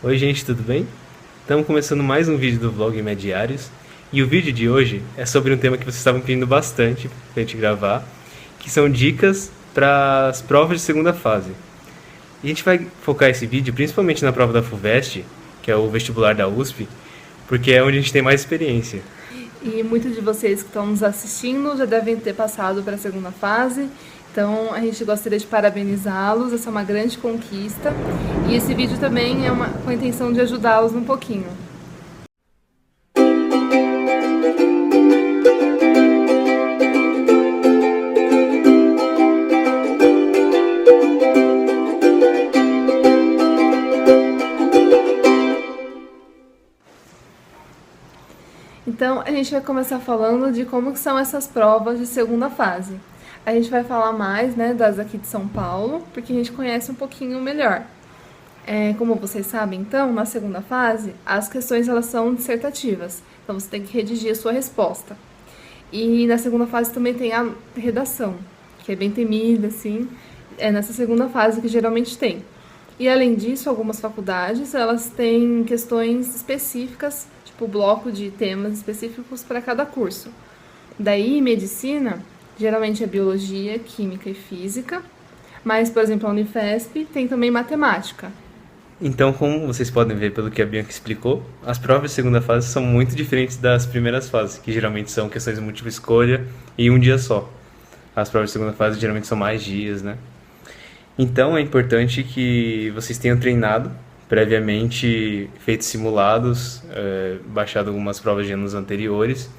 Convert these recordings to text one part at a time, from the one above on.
Oi gente, tudo bem? Estamos começando mais um vídeo do vlog Imediários e o vídeo de hoje é sobre um tema que vocês estavam pedindo bastante pra gente gravar, que são dicas para as provas de segunda fase. E a gente vai focar esse vídeo principalmente na prova da FUVEST, que é o vestibular da USP, porque é onde a gente tem mais experiência. E muitos de vocês que estão nos assistindo já devem ter passado para a segunda fase. Então a gente gostaria de parabenizá-los, essa é uma grande conquista. E esse vídeo também é com a intenção de ajudá-los um pouquinho. Então a gente vai começar falando de como que são essas provas de segunda fase. A gente vai falar mais, né, das aqui de São Paulo, porque a gente conhece um pouquinho melhor. Como vocês sabem, então, na segunda fase, as questões elas são dissertativas. Então você tem que redigir a sua resposta. E na segunda fase também tem a redação, que é bem temida, assim. É nessa segunda fase que geralmente tem. E além disso, algumas faculdades, elas têm questões específicas, tipo bloco de temas específicos para cada curso. Daí, medicina, geralmente é biologia, química e física. Mas, por exemplo, a Unifesp tem também matemática. Então, como vocês podem ver pelo que a Bianca explicou, as provas de segunda fase são muito diferentes das primeiras fases, que geralmente são questões de múltipla escolha e um dia só. As provas de segunda fase geralmente são mais dias, né? Então é importante que vocês tenham treinado previamente, feito simulados, baixado algumas provas de anos anteriores,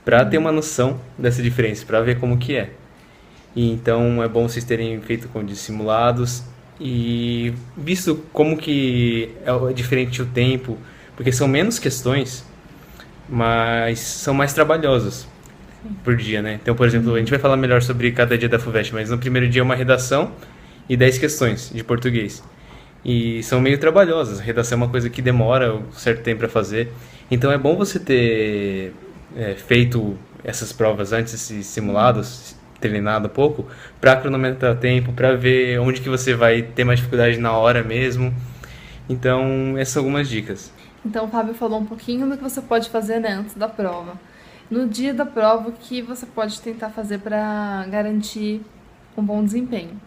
para ter uma noção dessa diferença, para ver como que é. E então é bom vocês terem feito com de simulados e visto como que é diferente o tempo, porque são menos questões, mas são mais trabalhosas por dia, né? Então, por exemplo, a gente vai falar melhor sobre cada dia da FUVEST, mas no primeiro dia é uma redação e 10 questões de português. E são meio trabalhosas. A redação é uma coisa que demora um certo tempo para fazer. Então é bom você ter feito essas provas antes, esses simulados, treinado um pouco, para cronometrar tempo, para ver onde que você vai ter mais dificuldade na hora mesmo. Então, essas são algumas dicas. Então, o Fábio falou um pouquinho do que você pode fazer, né, antes da prova. No dia da prova, o que você pode tentar fazer para garantir um bom desempenho?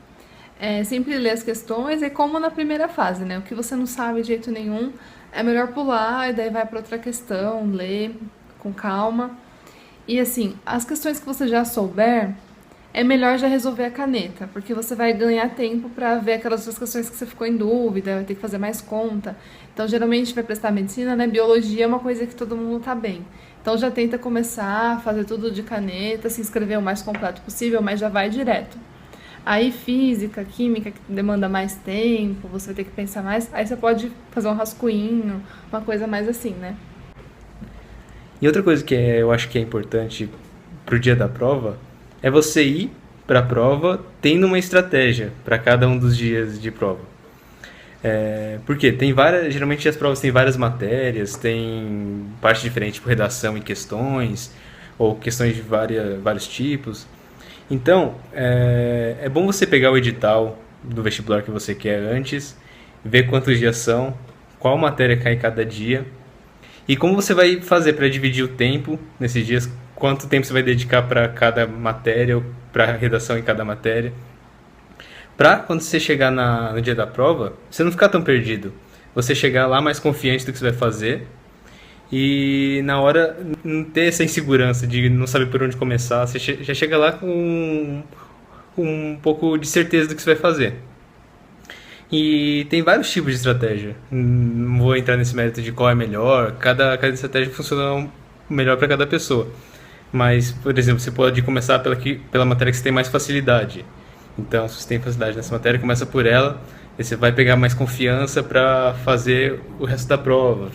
Sempre ler as questões, é como na primeira fase, né? O que você não sabe de jeito nenhum, é melhor pular e daí vai para outra questão, ler com calma. E assim, as questões que você já souber, é melhor já resolver a caneta, porque você vai ganhar tempo para ver aquelas outras questões que você ficou em dúvida, vai ter que fazer mais conta. Então, geralmente, vai prestar medicina, né? Biologia é uma coisa que todo mundo tá bem. Então, já tenta começar a fazer tudo de caneta, se inscrever o mais completo possível, mas já vai direto. Aí, física, química, que demanda mais tempo, você vai ter que pensar mais. Aí, você pode fazer um rascunho, uma coisa mais assim, né? E outra coisa que eu acho que é importante pro dia da prova é você ir para a prova tendo uma estratégia para cada um dos dias de prova. Porque tem várias, geralmente as provas têm várias matérias, tem parte diferente, tipo redação e questões, ou questões de vários tipos. Então, é bom você pegar o edital do vestibular que você quer antes, ver quantos dias são, qual matéria cai cada dia, e como você vai fazer para dividir o tempo nesses dias, quanto tempo você vai dedicar para cada matéria, ou para redação em cada matéria, para quando você chegar no dia da prova, você não ficar tão perdido. Você chegar lá mais confiante do que você vai fazer e na hora não ter essa insegurança de não saber por onde começar. Você já chega lá com um pouco de certeza do que você vai fazer. E tem vários tipos de estratégia. Não vou entrar nesse mérito de qual é melhor. Cada estratégia funciona melhor para cada pessoa. Mas, por exemplo, você pode começar pela matéria que você tem mais facilidade. Então, se você tem facilidade nessa matéria, começa por ela. Aí você vai pegar mais confiança para fazer o resto da prova.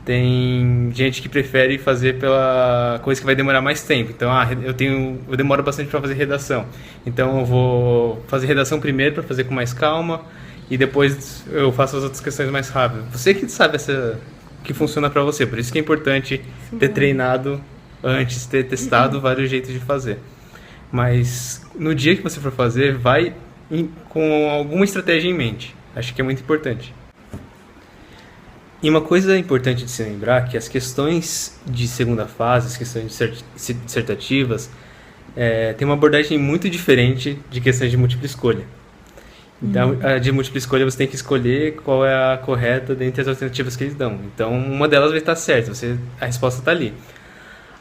Tem gente que prefere fazer pela coisa que vai demorar mais tempo. Então, eu demoro bastante para fazer redação. Então, eu vou fazer redação primeiro para fazer com mais calma e depois eu faço as outras questões mais rápido. Você que sabe que funciona para você. Por isso que é importante ter treinado antes, ter testado vários jeitos de fazer. Mas no dia que você for fazer, vai com alguma estratégia em mente. Acho que é muito importante. E uma coisa importante de se lembrar é que as questões de segunda fase, as questões dissertativas, tem uma abordagem muito diferente de questões de múltipla escolha. Então, a de múltipla escolha você tem que escolher qual é a correta dentre as alternativas que eles dão. Então, uma delas vai estar certa, a resposta está ali.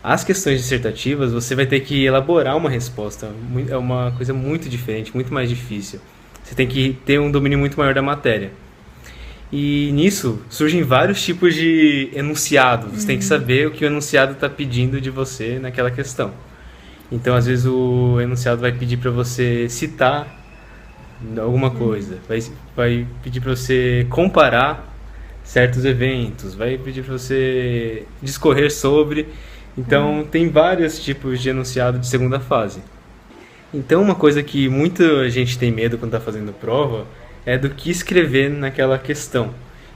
As questões dissertativas, você vai ter que elaborar uma resposta. É uma coisa muito diferente, muito mais difícil. Você tem que ter um domínio muito maior da matéria. E nisso surgem vários tipos de enunciados. Você tem que saber o que o enunciado está pedindo de você naquela questão. Então, às vezes, o enunciado vai pedir para você citar alguma coisa, vai pedir para você comparar certos eventos, vai pedir para você discorrer sobre. Então, tem vários tipos de enunciado de segunda fase. Então, uma coisa que muita gente tem medo quando está fazendo prova é do que escrever naquela questão.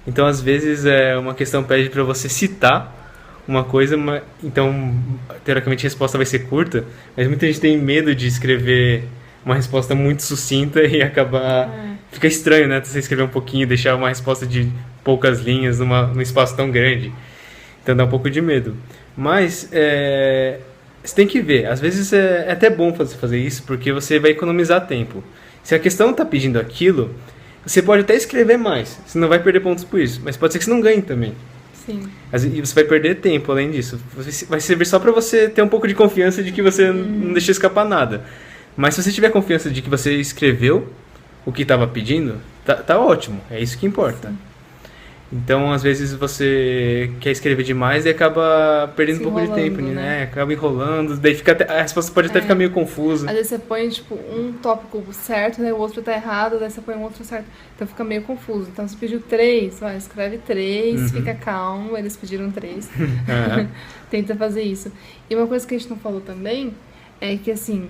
Então, às vezes, uma questão pede para você citar uma coisa, então, teoricamente, a resposta vai ser curta, mas muita gente tem medo de escrever uma resposta muito sucinta e acabar... Fica estranho, né? Você escrever um pouquinho e deixar uma resposta de poucas linhas num espaço tão grande. Então, dá um pouco de medo. Mas, você tem que ver. Às vezes, é até bom você fazer isso, porque você vai economizar tempo. Se a questão está pedindo aquilo, você pode até escrever mais. Você não vai perder pontos por isso. Mas pode ser que você não ganhe também. Sim. E você vai perder tempo, além disso. Vai servir só para você ter um pouco de confiança de que você não deixou escapar nada. Mas se você tiver confiança de que você escreveu o que estava pedindo, tá ótimo. É isso que importa. Sim. Então, às vezes, você quer escrever demais e acaba perdendo um pouco de tempo, né? Acaba enrolando, daí a resposta pode até ficar meio confusa. Às vezes você põe, tipo, um tópico certo, né? O outro tá errado, daí você põe um outro certo. Então fica meio confuso. Então, você pediu 3, escreve 3, fica calmo, eles pediram 3. Tenta fazer isso. E uma coisa que a gente não falou também é que, assim,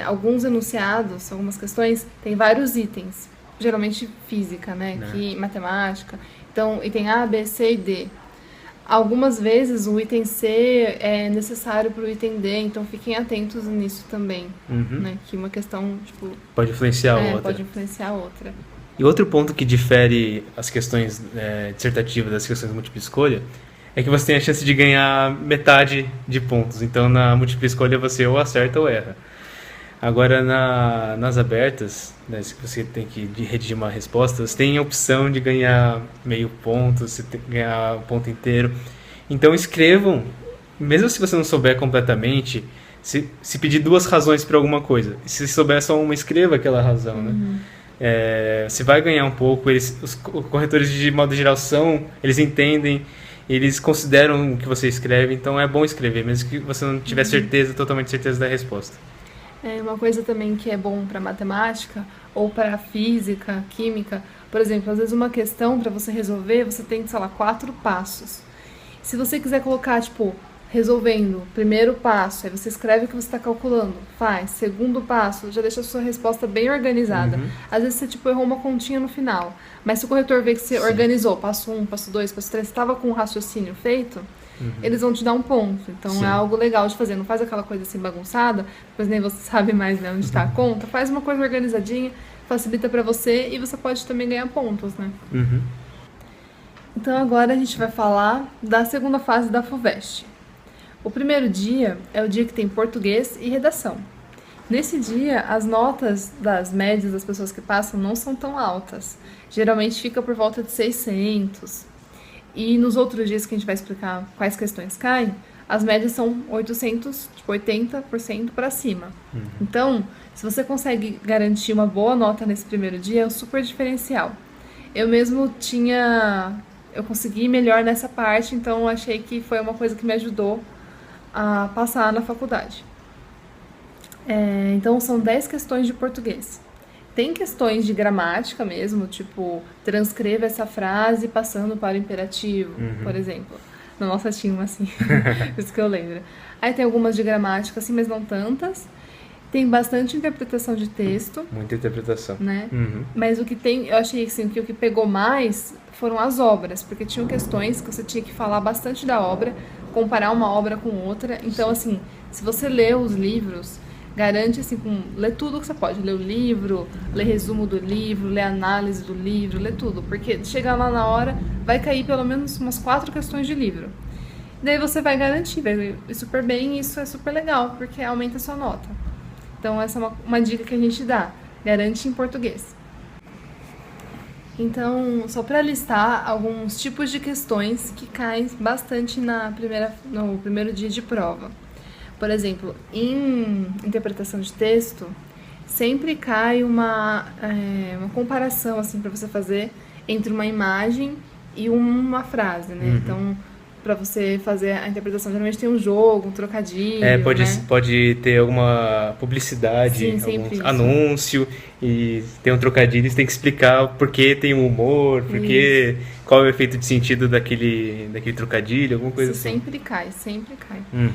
alguns enunciados, algumas questões, tem vários itens. Geralmente física, né? Que matemática. Então, item A, B, C e D. Algumas vezes o item C é necessário para o item D, então fiquem atentos nisso também. Né? Que uma questão, tipo... Pode influenciar a outra. Pode influenciar a outra. E outro ponto que difere as questões dissertativas das questões de múltipla escolha é que você tem a chance de ganhar metade de pontos. Então, na múltipla escolha, você ou acerta ou erra. Agora, nas abertas, né, se você tem que redigir uma resposta, você tem a opção de ganhar meio ponto, você tem que ganhar um ponto inteiro. Então, escrevam, mesmo se você não souber completamente, se pedir 2 razões para alguma coisa. Se souber só uma, escreva aquela razão, né? Você vai ganhar um pouco, os corretores, de modo geral, eles entendem, eles consideram o que você escreve, então é bom escrever, mesmo que você não tiver totalmente certeza da resposta. Uma coisa também que é bom para matemática ou para física, química, por exemplo, às vezes uma questão para você resolver, você tem, 4 passos. Se você quiser colocar, tipo, resolvendo, primeiro passo, aí você escreve o que você está calculando, faz, segundo passo, já deixa a sua resposta bem organizada. Às vezes você, tipo, errou uma continha no final, mas se o corretor vê que você organizou, passo 1, passo 2, passo 3, você estava com o raciocínio feito, eles vão te dar um ponto. Então, é algo legal de fazer. Não faz aquela coisa assim bagunçada, depois nem você sabe mais, né, onde está a conta. Faz uma coisa organizadinha, facilita para você e você pode também ganhar pontos, né? Então, agora a gente vai falar da segunda fase da FUVEST. O primeiro dia é o dia que tem português e redação. Nesse dia, as notas das médias das pessoas que passam não são tão altas. Geralmente fica por volta de 600. E nos outros dias que a gente vai explicar quais questões caem, as médias são 800, tipo 80% para cima. Então, se você consegue garantir uma boa nota nesse primeiro dia, é um super diferencial. Eu mesmo eu consegui melhor nessa parte, então achei que foi uma coisa que me ajudou a passar na faculdade. Então, são 10 questões de português. Tem questões de gramática mesmo, tipo, transcreva essa frase passando para o imperativo, por exemplo. Na nossa tinha uma assim, isso que eu lembro. Aí tem algumas de gramática, assim, mas não tantas. Tem bastante interpretação de texto. Muita interpretação. Né? Mas eu achei assim, que o que pegou mais foram as obras, porque tinham questões que você tinha que falar bastante da obra, comparar uma obra com outra. Então, assim, se você lê os livros, garante assim, ler tudo que você pode, ler o livro, ler resumo do livro, ler análise do livro, ler tudo, porque chegar lá na hora vai cair pelo menos umas 4 questões de livro. Daí você vai garantir, vai ir super bem, e isso é super legal, porque aumenta a sua nota. Então essa é uma dica que a gente dá, garante em português. Então, só para listar alguns tipos de questões que caem bastante no primeiro dia de prova. Por exemplo, em interpretação de texto, sempre cai uma comparação assim, para você fazer entre uma imagem e uma frase, né? Uhum. Então, para você fazer a interpretação, geralmente tem um jogo, um trocadilho, Pode ter alguma publicidade, Sim, sempre algum isso. anúncio, e tem um trocadilho, você tem que explicar por que tem um humor, qual é o efeito de sentido daquele trocadilho, alguma coisa Isso assim. sempre cai, sempre cai. Uhum.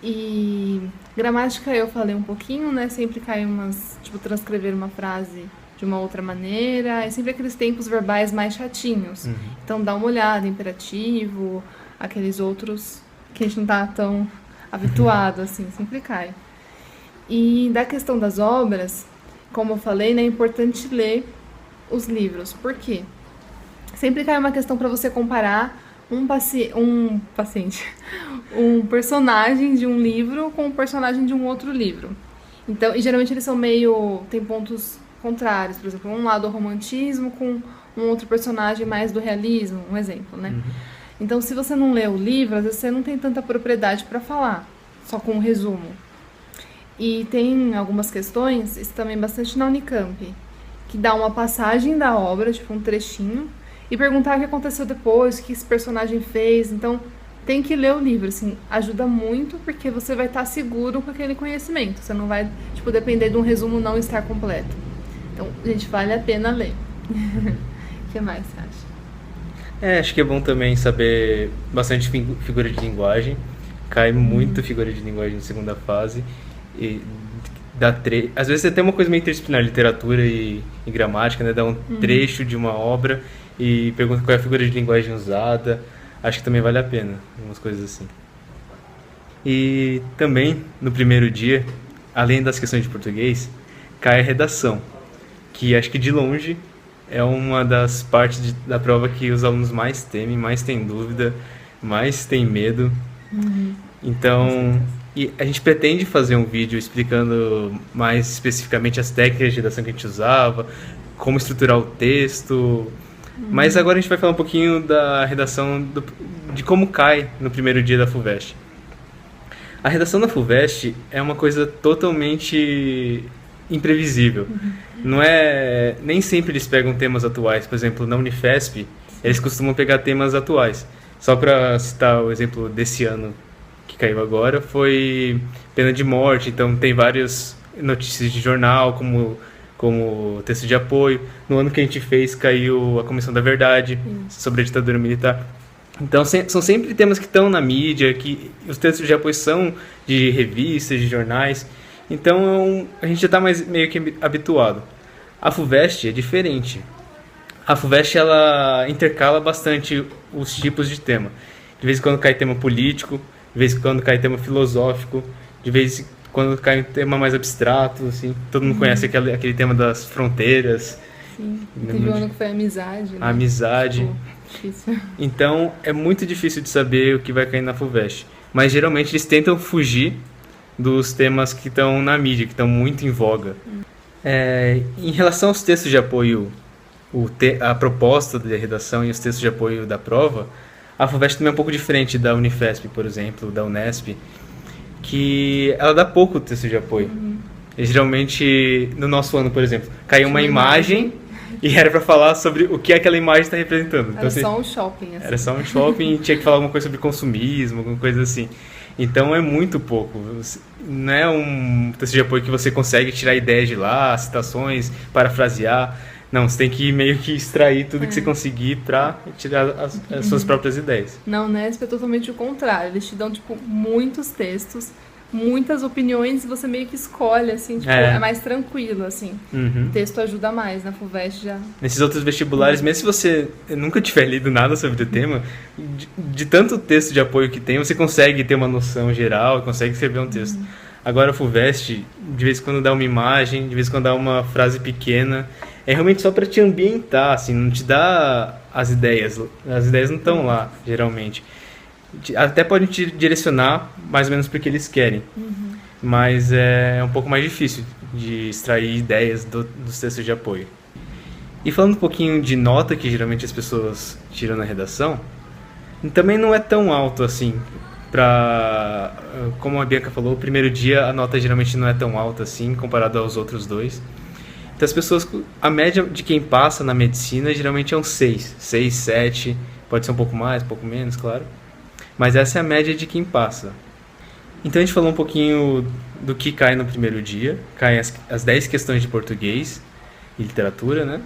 E gramática eu falei um pouquinho, né? Sempre cai tipo, transcrever uma frase de uma outra maneira, é sempre aqueles tempos verbais mais chatinhos. Uhum. Então dá uma olhada, imperativo, aqueles outros que a gente não tá tão habituado, assim, sempre cai. E da questão das obras, como eu falei, né, é importante ler os livros. Por quê? Sempre cai uma questão para você comparar um personagem de um livro com um personagem de um outro livro. Então, e geralmente eles tem pontos contrários, por exemplo, um lado do romantismo com um outro personagem mais do realismo, um exemplo, né? Então, se você não lê o livro, às vezes você não tem tanta propriedade para falar, só com um resumo. E tem algumas questões, isso também bastante na Unicamp, que dá uma passagem da obra, tipo um trechinho, e perguntar o que aconteceu depois, o que esse personagem fez. Então, tem que ler o livro, assim, ajuda muito, porque você vai estar seguro com aquele conhecimento. Você não vai, tipo, depender de um resumo não estar completo. Então, gente, vale a pena ler. O que mais você acha? Acho que é bom também saber bastante figura de linguagem. Cai muito figura de linguagem na segunda fase. E às vezes tem uma coisa meio interdisciplinar, literatura e gramática, né? Dá um trecho de uma obra e pergunta qual é a figura de linguagem usada. Acho que também vale a pena, umas coisas assim. E também, no primeiro dia, além das questões de português, cai a redação, que acho que de longe é uma das partes da prova que os alunos mais temem, mais têm dúvida, mais têm medo. Então, e a gente pretende fazer um vídeo explicando mais especificamente as técnicas de redação que a gente usava, como estruturar o texto. Mas agora a gente vai falar um pouquinho da redação, de como cai no primeiro dia da FUVEST. A redação da FUVEST é uma coisa totalmente imprevisível. Nem sempre eles pegam temas atuais. Por exemplo, na Unifesp, eles costumam pegar temas atuais. Só para citar o exemplo desse ano que caiu agora, foi pena de morte. Então tem várias notícias de jornal, como texto de apoio. No ano que a gente fez, caiu a Comissão da Verdade sobre a ditadura militar. Então são sempre temas que estão na mídia, que os textos de apoio são de revistas, de jornais. Então a gente já está meio que habituado. A FUVEST é diferente. A FUVEST ela intercala bastante os tipos de tema. De vez em quando cai tema político, de vez em quando cai tema filosófico, de vez em quando cai um tema mais abstrato, assim. Todo mundo conhece aquele tema das fronteiras. Sim, teve um ano que foi amizade, né? A amizade. Difícil. Então é muito difícil de saber o que vai cair na FUVEST. Mas geralmente eles tentam fugir dos temas que estão na mídia, que estão muito em voga. Em relação aos textos de apoio, a proposta de redação e os textos de apoio da prova, a FUVEST também é um pouco diferente da Unifesp, por exemplo, da Unesp, que ela dá pouco texto de apoio. E, geralmente, no nosso ano, por exemplo, caiu uma imagem e era para falar sobre o que aquela imagem está representando. Então, Era só um shopping, assim. Era só um shopping e tinha que falar alguma coisa sobre consumismo, alguma coisa assim. Então é muito pouco. Não é um texto de apoio que você consegue tirar ideias de lá, citações, parafrasear. Não, você tem que meio que extrair tudo que você conseguir para tirar as suas próprias ideias. Na Unesp é totalmente o contrário. Eles te dão, tipo, muitos textos, muitas opiniões e você meio que escolhe, assim, tipo, é mais tranquilo, assim. O texto ajuda mais, na FUVEST já... Nesses outros vestibulares, mesmo se você nunca tiver lido nada sobre o tema, de tanto texto de apoio que tem, você consegue ter uma noção geral, consegue escrever um texto. Agora a FUVEST, de vez em quando dá uma imagem, de vez em quando dá uma frase pequena. É realmente só para te ambientar, assim, não te dá as ideias. As ideias não estão lá, geralmente. Até podem te direcionar mais ou menos para o que eles querem. Mas é um pouco mais difícil de extrair ideias dos textos de apoio. E falando um pouquinho de nota que geralmente as pessoas tiram na redação, também não é tão alto assim. Como a Bianca falou, o primeiro dia a nota geralmente não é tão alta assim comparado aos outros dois. Então as pessoas, a média de quem passa na medicina geralmente é um 6, 7, pode ser um pouco mais, um pouco menos, claro. Mas essa é a média de quem passa. Então a gente falou um pouquinho do que cai no primeiro dia. Caem as 10 questões de português e literatura, né?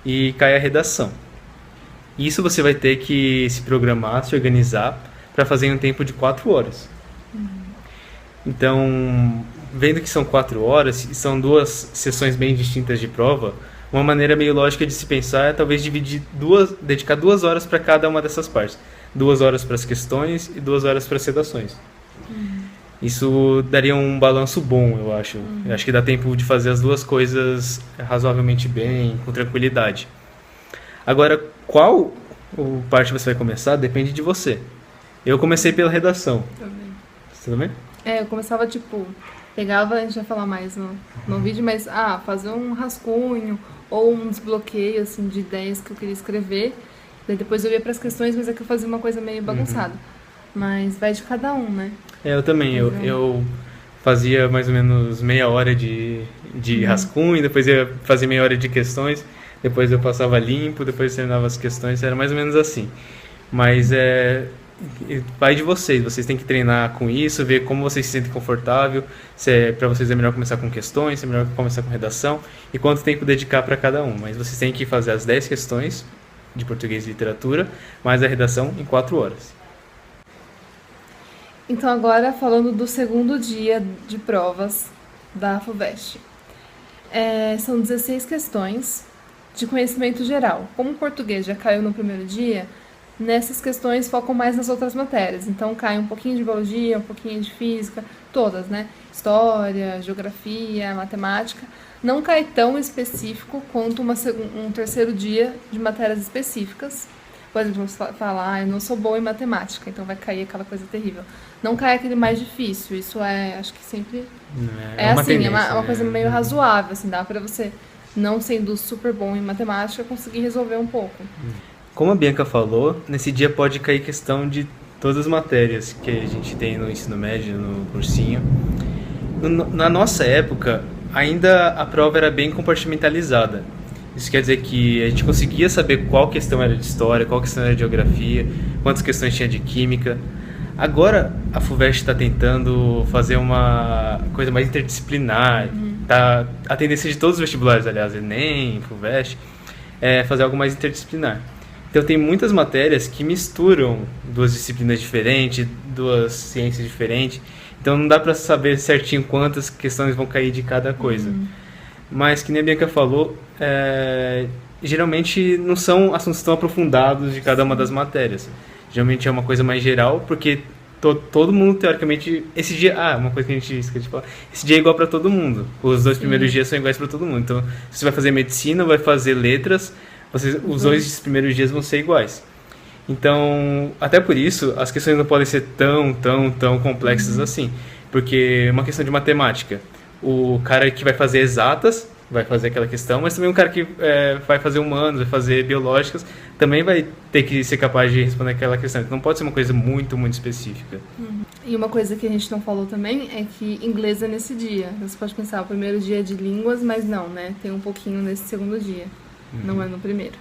E cai a redação. Isso você vai ter que se programar, se organizar para fazer em um tempo de 4 horas. Então, vendo que são 4 horas e são 2 sessões bem distintas de prova, uma maneira meio lógica de se pensar é talvez dedicar 2 horas para cada uma dessas partes. 2 horas para as questões e 2 horas para as redações. Isso daria um balanço bom, eu acho. Eu acho que dá tempo de fazer as duas coisas razoavelmente bem, com tranquilidade. Agora, qual parte você vai começar depende de você. Eu comecei pela redação. Também. Você também? Eu começava, pegava, a gente vai falar mais no vídeo, mas, fazer um rascunho ou um desbloqueio, assim, de ideias que eu queria escrever. Daí depois eu ia para as questões, mas é que eu fazia uma coisa meio bagunçada. Mas vai de cada um, né? Eu também. Eu fazia mais ou menos meia hora de rascunho, depois eu fazia meia hora de questões, depois eu passava limpo, depois terminava as questões, era mais ou menos assim. Mas vai de vocês têm que treinar com isso, ver como vocês se sentem confortável, se para vocês é melhor começar com questões, se é melhor começar com redação, e quanto tempo dedicar para cada um. Mas vocês têm que fazer as 10 questões de português e literatura, mais a redação em 4 horas. Então agora falando do segundo dia de provas da FUVEST. São 16 questões de conhecimento geral. Como o português já caiu no primeiro dia, nessas questões focam mais nas outras matérias. Então cai um pouquinho de biologia, um pouquinho de física, todas, né? História, geografia, matemática. Não cai tão específico quanto um terceiro dia de matérias específicas. Por exemplo, você fala, eu não sou boa em matemática, então vai cair aquela coisa terrível. Não cai aquele mais difícil, isso acho que sempre é assim, tendência, é uma coisa meio razoável, assim, dá pra você, não sendo super bom em matemática, conseguir resolver um pouco. Como a Bianca falou, nesse dia pode cair questão de todas as matérias que a gente tem no ensino médio, no cursinho. Na nossa época, ainda a prova era bem compartimentalizada. Isso quer dizer que a gente conseguia saber qual questão era de história, qual questão era de geografia, quantas questões tinha de química. Agora a FUVEST está tentando fazer uma coisa mais interdisciplinar. A tendência de todos os vestibulares, aliás, Enem, FUVEST, é fazer algo mais interdisciplinar. Então tem muitas matérias que misturam 2 disciplinas diferentes, 2 ciências diferentes. Então não dá para saber certinho quantas questões vão cair de cada coisa. Mas, que nem a Bianca falou, geralmente não são assuntos tão aprofundados de cada uma das matérias. Geralmente é uma coisa mais geral, porque todo mundo, teoricamente... Esse dia... uma coisa que a gente esqueceu de falar. Esse dia é igual para todo mundo. Os 2 primeiros dias são iguais para todo mundo. Então, se você vai fazer medicina, vai fazer letras, os 2 primeiros dias vão ser iguais. Então, até por isso, as questões não podem ser tão complexas assim. Porque uma questão de matemática... O cara que vai fazer exatas vai fazer aquela questão, mas também um cara que vai fazer humanos, vai fazer biológicas, também vai ter que ser capaz de responder aquela questão. Então não pode ser uma coisa muito específica. E uma coisa que a gente não falou também é que inglês é nesse dia. Você pode pensar, o primeiro dia é de línguas, mas não, né? Tem um pouquinho nesse segundo dia. Não é no primeiro.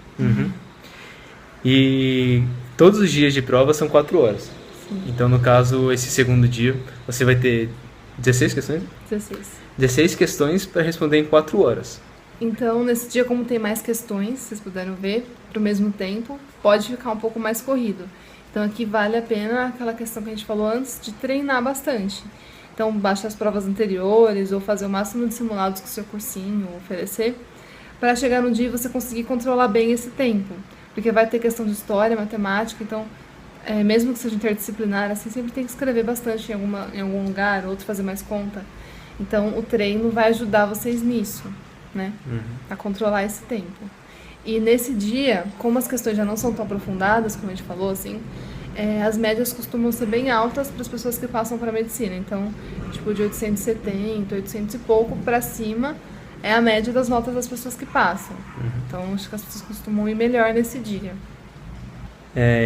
E todos os dias de prova são 4 horas. Sim. Então, no caso, esse segundo dia, você vai ter 16 questões? 16 questões para responder em 4 horas. Então, nesse dia, como tem mais questões, vocês puderam ver, para o mesmo tempo, pode ficar um pouco mais corrido. Então, aqui vale a pena aquela questão que a gente falou antes, de treinar bastante. Então, baixa as provas anteriores ou fazer o máximo de simulados que o seu cursinho oferecer, para chegar no dia e você conseguir controlar bem esse tempo. Porque vai ter questão de história, matemática, então mesmo que seja interdisciplinar, assim, sempre tem que escrever bastante em algum lugar, outro fazer mais conta. Então, o treino vai ajudar vocês nisso, né? A controlar esse tempo. E nesse dia, como as questões já não são tão aprofundadas, como a gente falou, assim, as médias costumam ser bem altas para as pessoas que passam para medicina. Então, tipo, de 870, 800 e pouco para cima é a média das notas das pessoas que passam. Então, acho que as pessoas costumam ir melhor nesse dia.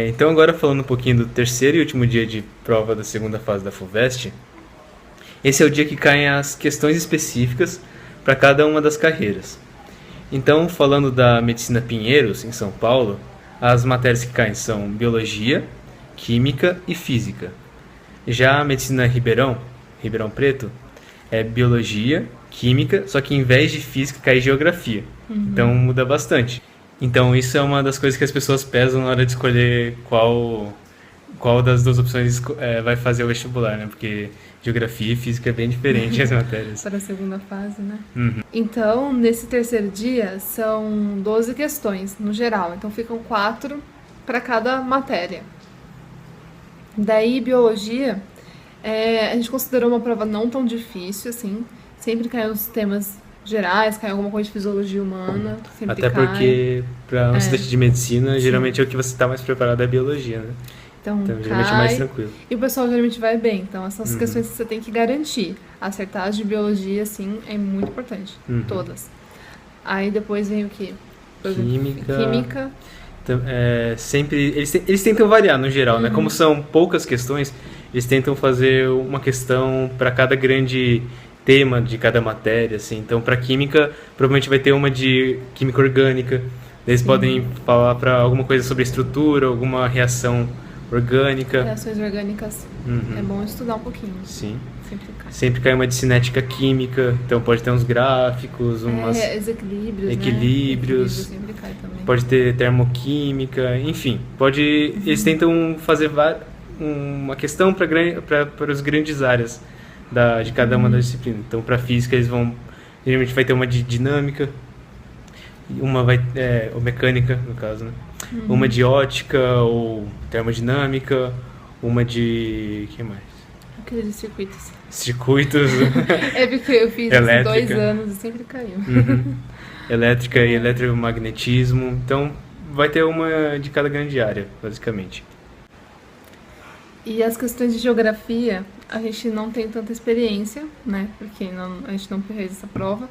Então agora falando um pouquinho do terceiro e último dia de prova da segunda fase da FUVEST, esse é o dia que caem as questões específicas para cada uma das carreiras. Então, falando da Medicina Pinheiros, em São Paulo, as matérias que caem são Biologia, Química e Física. Já a Medicina Ribeirão Preto, é Biologia, Química, só que em vez de Física cai Geografia. Então muda bastante. Então isso é uma das coisas que as pessoas pesam na hora de escolher qual das duas opções vai fazer o vestibular, né? Porque Geografia e Física é bem diferente as matérias. Para a segunda fase, né? Então, nesse terceiro dia, são 12 questões no geral. Então, ficam 4 para cada matéria. Daí, Biologia, a gente considerou uma prova não tão difícil, assim. Sempre cai nos temas gerais, cai alguma coisa de fisiologia humana. Sempre Até cai. porque, para um estudante de medicina, geralmente é o que você está mais preparado é a Biologia, né? Então geralmente é mais tranquilo. E o pessoal geralmente vai bem. Então, essas questões que você tem que garantir. Acertar as de Biologia, assim, é muito importante. Todas. Aí depois vem o quê? Por exemplo, Química. Sempre eles tentam variar no geral, né? Como são poucas questões, eles tentam fazer uma questão para cada grande tema de cada matéria, assim. Então, para Química, provavelmente vai ter uma de Química Orgânica. Eles podem falar para alguma coisa sobre estrutura, alguma reação orgânica. Reações orgânicas. É bom estudar um pouquinho. Sim. Sempre cai uma de cinética química, então pode ter uns gráficos, equilíbrios, né? Sempre cai também. Pode ter termoquímica, enfim. Eles tentam fazer uma questão para as grandes áreas de cada uma das disciplinas. Então, para física, geralmente vai ter uma de dinâmica, uma ou mecânica, no caso, né? Uma de ótica ou termodinâmica, uma de... que mais? Aquele de circuitos. É porque eu fiz 2 anos e sempre caiu. Elétrica e eletromagnetismo. Então, vai ter uma de cada grande área, basicamente. E as questões de geografia, a gente não tem tanta experiência, né? Porque a gente não fez essa prova.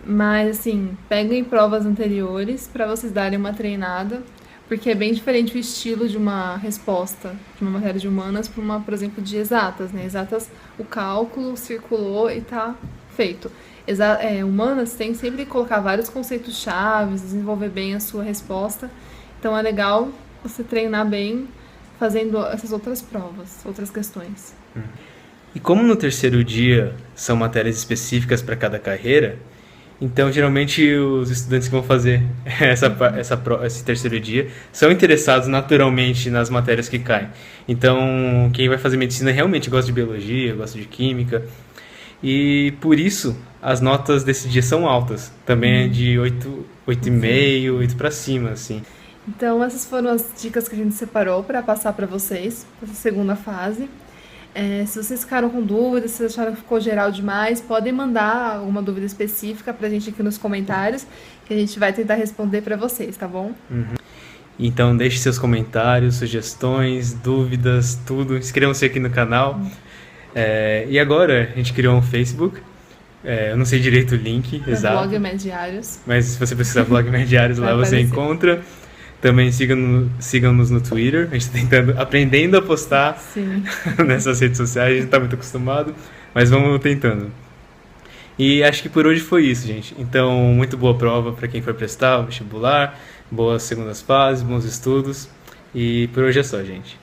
Mas, assim, peguem provas anteriores para vocês darem uma treinada, porque é bem diferente o estilo de uma resposta de uma matéria de humanas para uma, por exemplo, de exatas, né? Exatas, o cálculo circulou e tá feito. Humanas tem sempre que colocar vários conceitos chaves, desenvolver bem a sua resposta. Então é legal você treinar bem fazendo essas outras provas, outras questões. E como no terceiro dia são matérias específicas para cada carreira, então geralmente os estudantes que vão fazer esse terceiro dia são interessados naturalmente nas matérias que caem. Então quem vai fazer medicina realmente gosta de biologia, gosta de química. E por isso as notas desse dia são altas. Também é de 8,5, 8 para cima, assim. Então essas foram as dicas que a gente separou para passar para vocês, essa segunda fase. Se vocês ficaram com dúvidas, se vocês acharam que ficou geral demais, podem mandar alguma dúvida específica pra gente aqui nos comentários, que a gente vai tentar responder pra vocês, tá bom? Então deixe seus comentários, sugestões, dúvidas, tudo. Inscrevam-se aqui no canal. E agora a gente criou um Facebook. Eu não sei direito o link exato. Blog Mediários. Mas se você precisar Blog Mediários, lá você encontra. Também sigam-nos no Twitter. A gente está aprendendo a postar nessas redes sociais. A gente não está muito acostumado, mas vamos tentando. E acho que por hoje foi isso, gente. Então, muito boa prova para quem for prestar o vestibular. Boas segundas fases, bons estudos. E por hoje é só, gente.